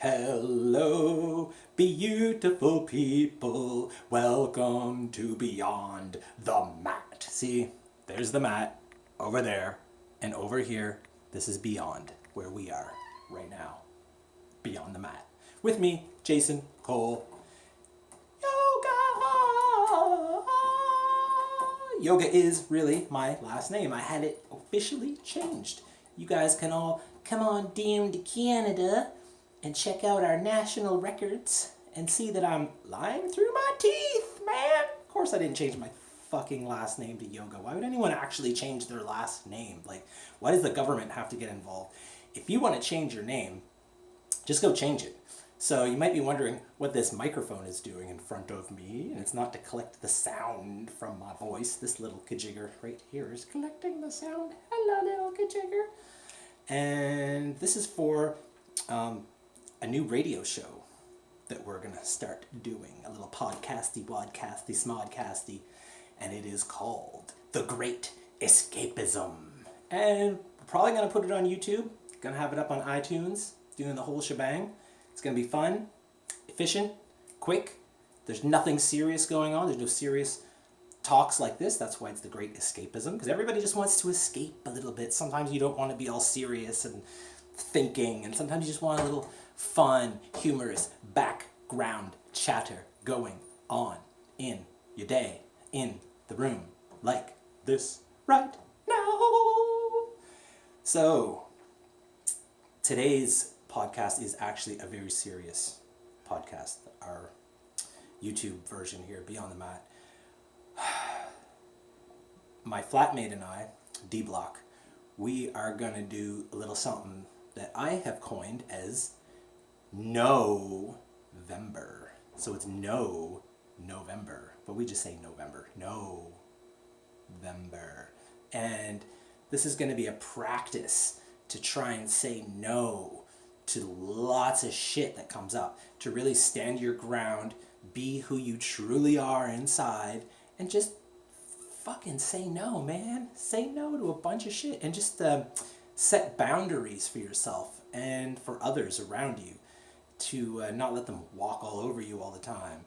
Hello, beautiful people. Welcome to Beyond the Mat. See, there's the mat over there and over here. This is beyond where we are right now. Beyond the mat. With me, Jason Cole. Yoga is really my last name. I had it officially changed. You guys can all come on down to Canada and check out our national records and see that I'm lying through my teeth, man. Of course I didn't change my fucking last name to Yoga. Why would anyone actually change their last name? Like, why does the government have to get involved? If you want to change your name, just go change it. So you might be wondering what this microphone is doing in front of me, and it's not to collect the sound from my voice. This little kajigger right here is collecting the sound. Hello, little kajigger. And this is for a new radio show that we're going to start doing, a little podcasty, wadcasty, smodcasty, and it is called The Great Escapism. And we're probably going to put it on YouTube, going to have it up on iTunes, doing the whole shebang. It's going to be fun, efficient, quick. There's nothing serious going on. There's no serious talks like this. That's why it's The Great Escapism, because everybody just wants to escape a little bit. Sometimes you don't want to be all serious and thinking, and sometimes you just want a little fun, humorous background chatter going on in your day, in the room, like this right now. So, today's podcast is actually a very serious podcast. Our YouTube version here, Beyond the Mat. My flatmate and I, D-Block, we are going to do a little something that I have coined as No-vember. So it's no November, but we just say November. No-vember. And this is going to be a practice to try and say no to lots of shit that comes up, to really stand your ground, be who you truly are inside, and just fucking say no, man. Say no to a bunch of shit, and just set boundaries for yourself and for others around you, to not let them walk all over you all the time,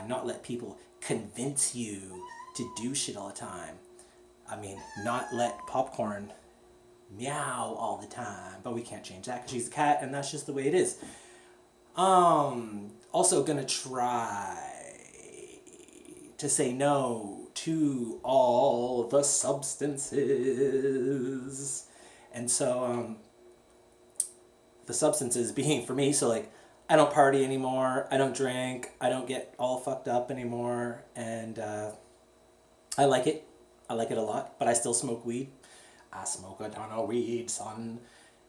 not let people convince you to do shit all the time. I mean, not let popcorn meow all the time, but we can't change that because she's a cat and that's just the way it is. Also gonna try to say no to all the substances. And so the substances being for me, so like I don't party anymore, I don't drink, I don't get all fucked up anymore, and I like it a lot, but I still smoke weed. I smoke a ton of weed, son,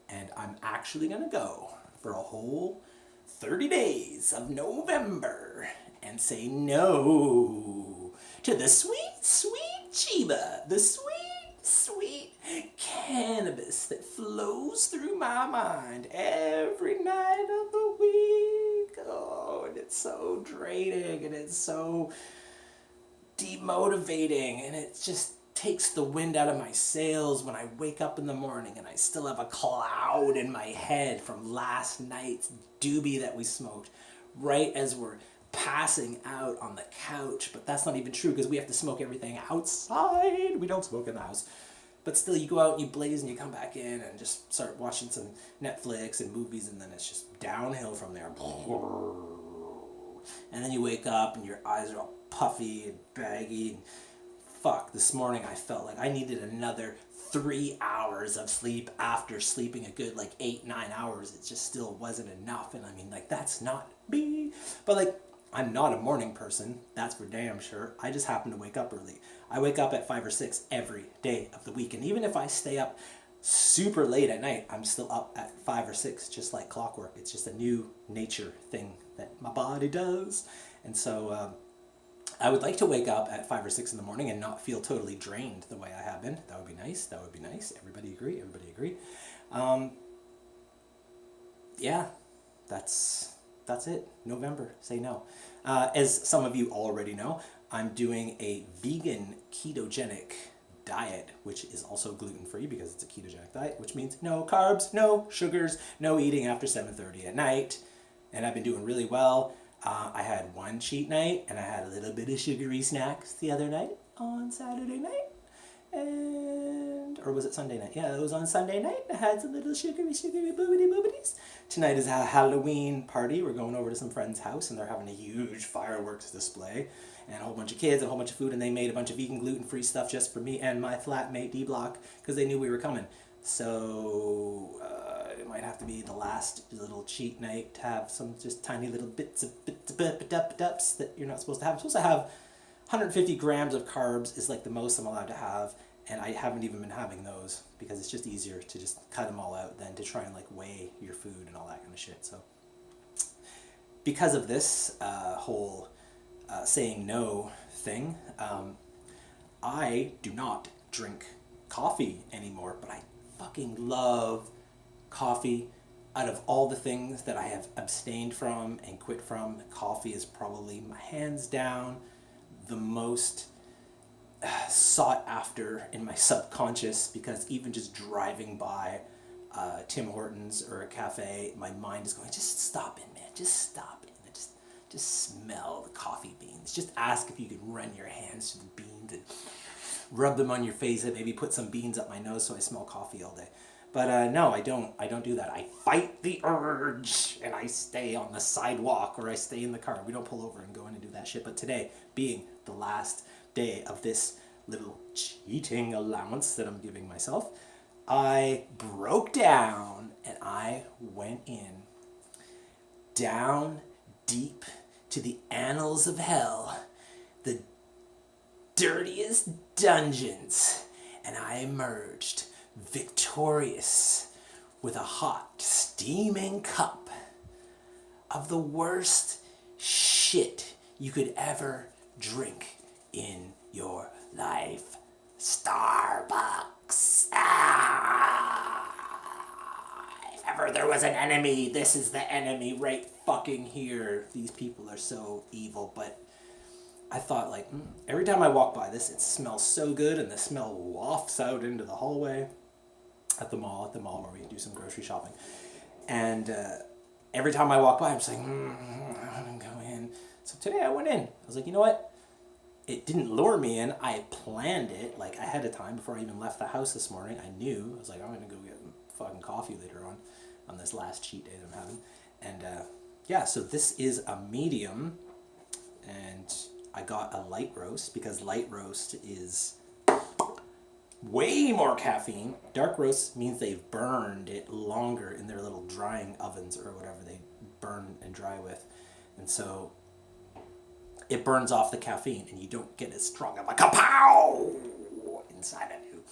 and I'm actually gonna go for a whole 30 days of November and say no to the sweet, sweet Chiba, the sweet, sweet cannabis that flows through my mind every night of the week. Oh, and it's so draining, and it's so demotivating, and it just takes the wind out of my sails when I wake up in the morning and I still have a cloud in my head from last night's doobie that we smoked right as we're passing out on the couch. But that's not even true because we have to smoke everything outside. We don't smoke in the house. But still, you go out and you blaze and you come back in and just start watching some Netflix and movies, and then it's just downhill from there. And then you wake up and your eyes are all puffy and baggy and fuck, this morning I felt like I needed another 3 hours of sleep after sleeping a good like 8-9 hours. It just still wasn't enough. And I mean, like, that's not me. But like, I'm not a morning person, that's for damn sure. I just happen to wake up early. I wake up at 5 or 6 every day of the week. And even if I stay up super late at night, I'm still up at 5 or 6, just like clockwork. It's just a new nature thing that my body does. And so, I would like to wake up at 5 or 6 in the morning and not feel totally drained the way I have been. That would be nice. That would be nice. Everybody agree? Everybody agree? Yeah, that's it. November. Say no. As some of you already know, I'm doing a vegan ketogenic diet, which is also gluten-free because it's a ketogenic diet, which means no carbs, no sugars, no eating after 7:30 at night. and I've been doing really well. I had one cheat night, and I had a little bit of sugary snacks the other night on Saturday night. Or was it Sunday night? Yeah, it was on Sunday night. I had some little sugary boobity. Tonight is a Halloween party. We're going over to some friend's house, and they're having a huge fireworks display, and a whole bunch of kids, and a whole bunch of food, and they made a bunch of vegan, gluten-free stuff just for me and my flatmate D-Block, because they knew we were coming. So it might have to be the last little cheat night to have some just tiny little bits of that you're not supposed to have. I'm supposed to have 150 grams of carbs is like the most I'm allowed to have, and I haven't even been having those because it's just easier to just cut them all out than to try and like weigh your food and all that kind of shit. So because of this whole saying no thing, I do not drink coffee anymore, but I fucking love coffee. Out of all the things that I have abstained from and quit from, coffee is probably hands down the most sought after in my subconscious, because even just driving by Tim Hortons or a cafe, my mind is going, just stop it, man, just stop it. And just smell the coffee beans. Just ask if you could run your hands through the beans and rub them on your face and maybe put some beans up my nose so I smell coffee all day. But no, I don't do that. I fight the urge and I stay on the sidewalk or I stay in the car. We don't pull over and go in and do that shit. But today, being the last day of this little cheating allowance that I'm giving myself, I broke down and I went in down deep to the annals of hell, the dirtiest dungeons, and I emerged victorious with a hot, steaming cup of the worst shit you could ever drink in your life. Starbucks. If ever there was an enemy, this is the enemy right fucking here. These people are so evil, but I thought, like, every time I walk by this, it smells so good, and the smell wafts out into the hallway at the mall where we do some grocery shopping. And every time I walk by, I'm just like, I want to go in. So today I went in. I was like, you know what? It didn't lure me in. I planned it, like, ahead of time before I even left the house this morning. I knew. I was like, I'm going to go get fucking coffee later on this last cheat day that I'm having. And, yeah, so this is a medium, and I got a light roast because light roast is way more caffeine. Dark roast means they've burned it longer in their little drying ovens or whatever they burn and dry with. And so it burns off the caffeine and you don't get as strong of a kapow inside of you.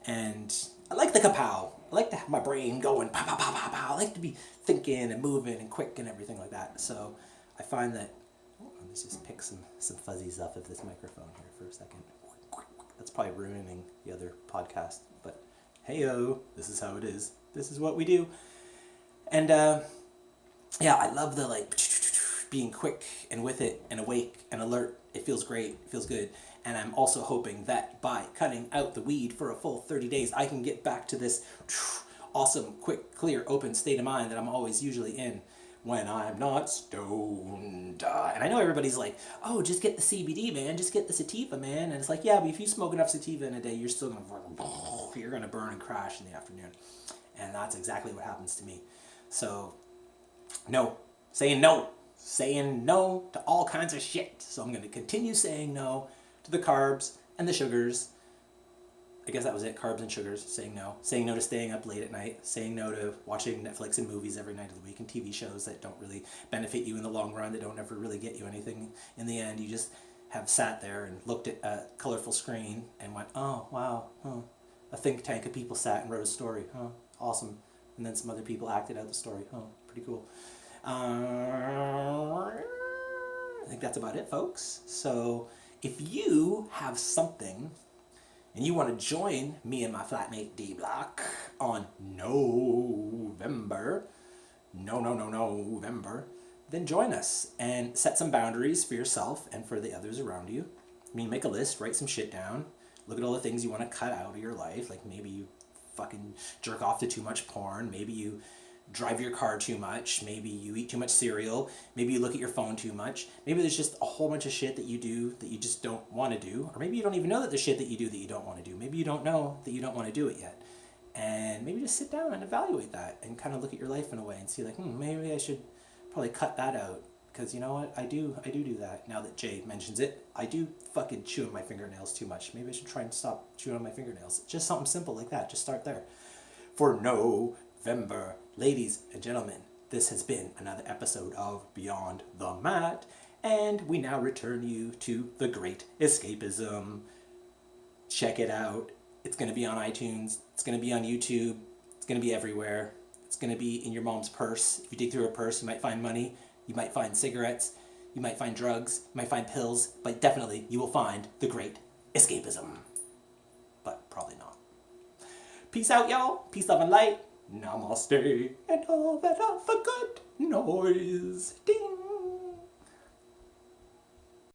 And I like the kapow. I like to have my brain going pow, pow, pow, pow, pow. I like to be thinking and moving and quick and everything like that. So I find that, let's just pick some fuzzies off of this microphone here for a second. That's probably ruining the other podcast, but hey-o, this is how it is. This is what we do. And yeah, I love the like being quick and with it and awake and alert. It feels great. It feels good. And I'm also hoping that by cutting out the weed for a full 30 days, I can get back to this awesome, quick, clear, open state of mind that I'm always usually in when I'm not stoned. And I know everybody's like, oh, just get the CBD, man. Just get the sativa, man. And it's like, yeah, but if you smoke enough sativa in a day, you're still going to you're going to burn and crash in the afternoon. And that's exactly what happens to me. So, no. Saying no. Saying no to all kinds of shit. So I'm going to continue saying no to the carbs and the sugars. I guess that was it, carbs and sugars, saying no. Saying no to staying up late at night. Saying no to watching Netflix and movies every night of the week and TV shows that don't really benefit you in the long run, that don't ever really get you anything in the end. You just have sat there and looked at a colorful screen and went, oh, wow, a think tank of people sat and wrote a story, awesome. And then some other people acted out the story, pretty cool. I think that's about it, folks. So if you have something and you want to join me and my flatmate D-Block on November, then join us and set some boundaries for yourself and for the others around you. I mean, make a list, write some shit down, look at all the things you want to cut out of your life. Like maybe you fucking jerk off to too much porn, maybe you drive your car too much, maybe you eat too much cereal, maybe you look at your phone too much, maybe there's just a whole bunch of shit that you do that you just don't want to do, or maybe you don't even know that there's shit that you do that you don't want to do. Maybe you don't know that you don't want to do it yet. And maybe just sit down and evaluate that and kind of look at your life in a way and see like, maybe I should probably cut that out. Because you know what, I do that. Now that Jay mentions it, I do fucking chew on my fingernails too much. Maybe I should try and stop chewing on my fingernails. Just something simple like that, just start there. For November, ladies and gentlemen, this has been another episode of Beyond the Mat, and we now return you to The Great Escapism. Check it out. It's going to be on iTunes. It's going to be on YouTube. It's going to be everywhere. It's going to be in your mom's purse. If you dig through her purse, you might find money. You might find cigarettes. You might find drugs. You might find pills. But definitely, you will find The Great Escapism. But probably not. Peace out, y'all. Peace, love, and light. Namaste. And all that other good noise.